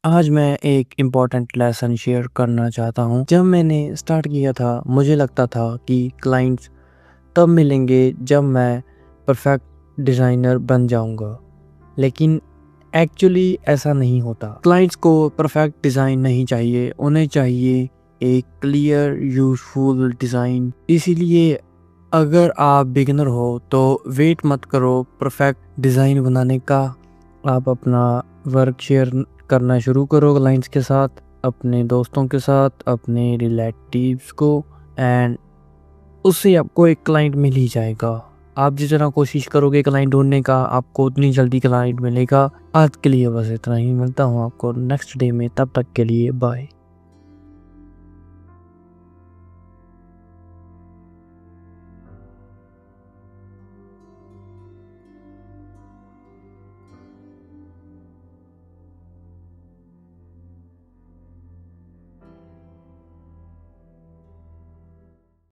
आज मैं एक इम्पॉर्टेंट लेसन शेयर करना चाहता हूँ। जब मैंने स्टार्ट किया था मुझे लगता था कि क्लाइंट्स तब मिलेंगे जब मैं परफेक्ट डिज़ाइनर बन जाऊँगा, लेकिन एक्चुअली ऐसा नहीं होता। क्लाइंट्स को परफेक्ट डिज़ाइन नहीं चाहिए, उन्हें चाहिए एक क्लियर यूज़फुल डिज़ाइन। इसीलिए अगर आप बिगिनर हो तो वेट मत करो परफेक्ट डिज़ाइन बनाने का। आप अपना वर्क शेयर करना शुरू करो क्लाइंट्स के साथ, अपने दोस्तों के साथ, अपने रिलेटिव्स को, एंड उससे आपको एक क्लाइंट मिल ही जाएगा। आप जितना कोशिश करोगे क्लाइंट ढूंढने का, आपको उतनी जल्दी क्लाइंट मिलेगा। आज के लिए बस इतना ही, मिलता हूँ आपको नेक्स्ट डे में, तब तक के लिए बाय।